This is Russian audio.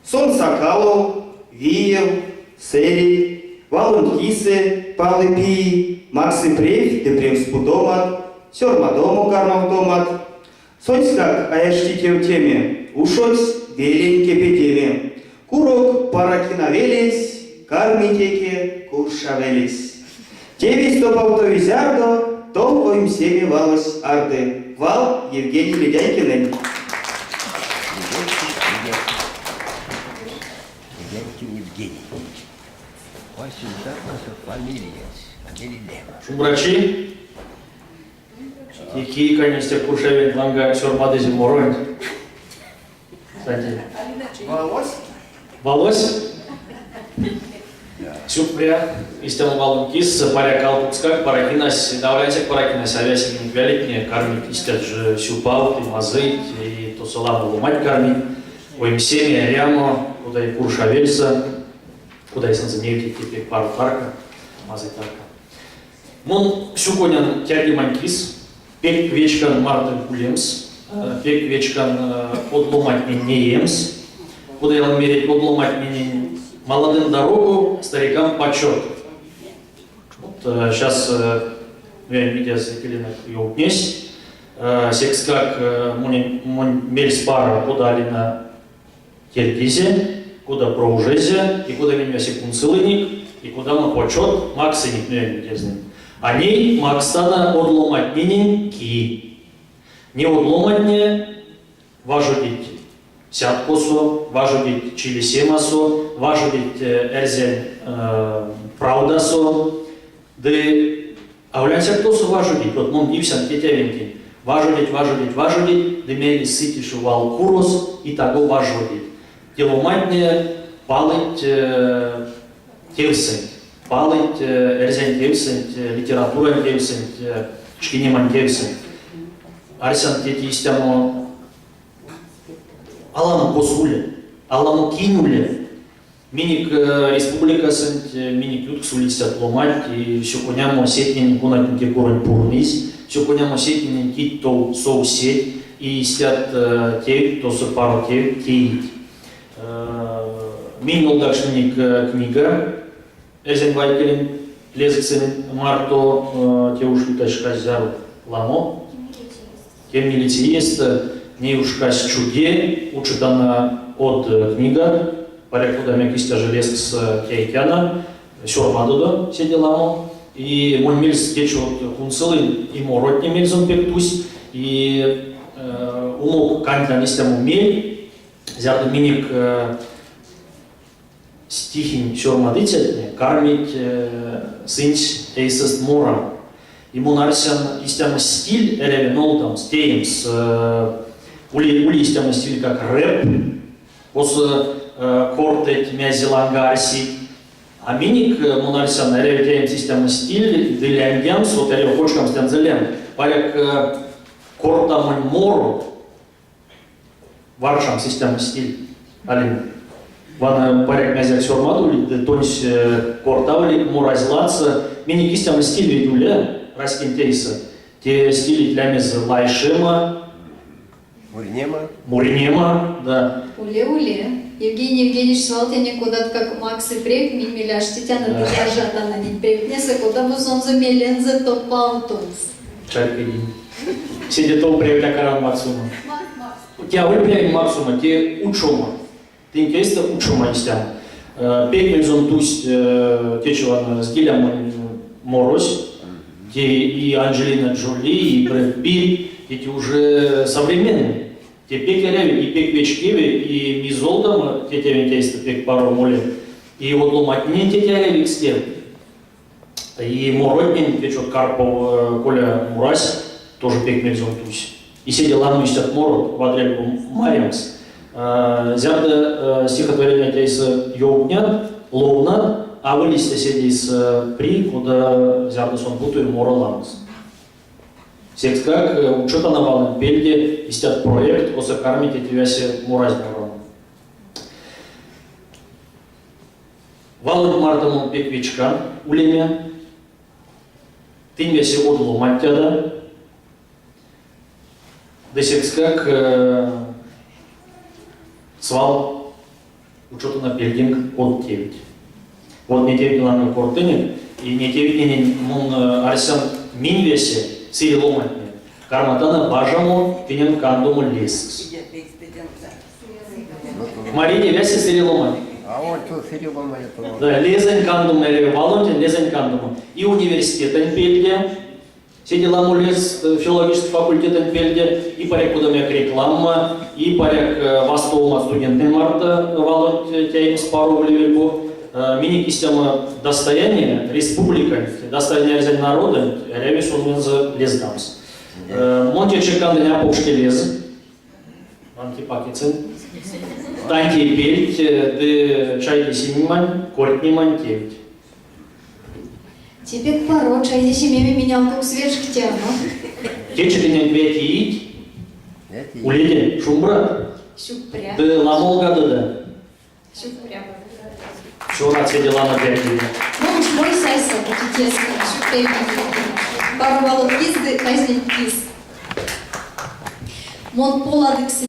Сон Сакалов, Виев, Сери, Валун Кисе, Павлы Пии, Максы Прев, Депрем Спудомат, Сёрмадому Кармавдомат, Соньскак Аяштите в теме, Ушольс Веленьке Петеме, Курок Паракинавелис, Кармитеке Куршавелис. Тевис то Паутовизярдо, то им всеми валось Арды. Вал Евгений Ледяйкин. Евгений. Врачи, які, конечно, куршевин ланга сёрмады зиморой. Кстати. Волось? Волось? Сюпря, истему валун кис, паря калпуцкак, паракинас, давляйся паракинас, авиасин великне, кормит, истят же сюпал, и мазыть, и то саламу ломать кормит, оим семя, рямо, куда и куршавельса, куда и санзанеют теперь пару парка, мазать тарка. Мон сюконян тяги манкис, пек вечкан мартин кулемс, пек вечкан отломать не емс, куда я мерить отломать мне молодым дорогу, старикам почет. Вот сейчас я видя закилина ее утнесь, секс как мельс пара куда ли на тельгизе, куда проужезе, и куда меня секунцелыник, и куда мы почет, максиник не видезный. Они макстана отломать ки. Не отломать не важудить сяткосо, важудить чилисемасо, важудить эрзен правдасо, да авлянся кто-то важудить, вот мон дивсан тетявинки, важудить, да мели сытишу валкурос и того важудить. Деломать не палыть тевсень. Палыть эрзен тевсент, литература тевсент, шкинеман тевсент. Арсен тети истямо аламу посуле, аламу кинуле. Миник республика сент, миник ют сулистят ломать, и все конямо сетнин кунатники корень пурнис, все конямо сетнин кит то соусеть, и истят те, то со пару те, теить. Минул дальшник книга. Эзен Вайкелин, Лезксен, Марто, те ушли кашказяр ламо, тем милицеист, не ушкась чуде, учит она от книга, порядку мякистя железкс кейкяна, сёрмадуда сидел ламо, и мой мельс течу от кунцелы, и моротни мельзом пектусь, и умок кантя нестяму мель, зярду миник стихинь сёрмадыцетне, кармить сынч эйсест мора. Ему нарсян истямо стиль эревенолтам, стеемс, ули истямо стиль как рэп, пос кортет мязилангарси, а миник монарсян эреветеемс истямо стиль, деляньямс, вот эревхочкам стянзелем, паряк кортамань мору, варшам система стиль, алин. Ван паряк мязяк сёрмадули, тонсь кортавли, моразлаца, миник истямо стиль ведуля, раскинтейса, те стили тлямез лайшема, Муринема, да. Уле. Евгений Евгеньевич Свалтяне куда-то как Макс и Прек, мимиляш, тетяна дожата на них прекнеса, куда мы сон замелензе то паутунс. Чайка день. Сидит то проявля каран Максума. Тебя выпляем Максума, те учома. Ты интересно учома истям. Пекмельзон тусть течеван с Гилем Морось, те и Анджелина Джоли, и Брэд Питт, эти уже современные. Те пекеряви, и пеквечкеви, и мизолдам, те тевентейста пек пару моли, и вот ломатнин те тевентейста степ. И моротнин, те чё Карпов, Коля Мурась, тоже пекмельзон тусь. И сидел ладно истят морот, в адрельку Мариамс. Зярда стихотворение тейса Йоугнян, Лоуна, а вылезте седейс при, куда зярда сон путаю Мороланс. Секс как учета на валном пельде истят проект, оса кармите тевясе Мурась Морон. Валын мартамон пеквичка улеме, тынвясе одлу маттяда, да секс как свал учету на пельдинг от тевить. Вот не тевить ланга кортыник, и не тевить мун арсен минвесе, сири ломатне. Карматана бажамо пенен кандому лесс. Марине вяси сири ломатне. А вот что Серега это. Да, лезен кандум или Валентин лезен кандум. И университет пельде, сидела мулез филологический факультет пельде, и парек кудамяк реклама, и парек вастовма студентный марта Валентин тяим спару в Ливерпу. Миник система достояния республика, достояние народа, ревиш он лездамс. Монте чекан не опушки лез, антипакицин. Танки и пельт, ты чайки синимань, кортнимань тевить. Тебе паро, чайки семьями менял как свежих тяну. Течек не две тиить, улети шумбра, Щупря. ты ламол года да. Щупря. Вчера все дела на 5 лет. Ну уж мой сайса, будет тесно, щупря. Пару валок кизды, казнить киз. Мон поладык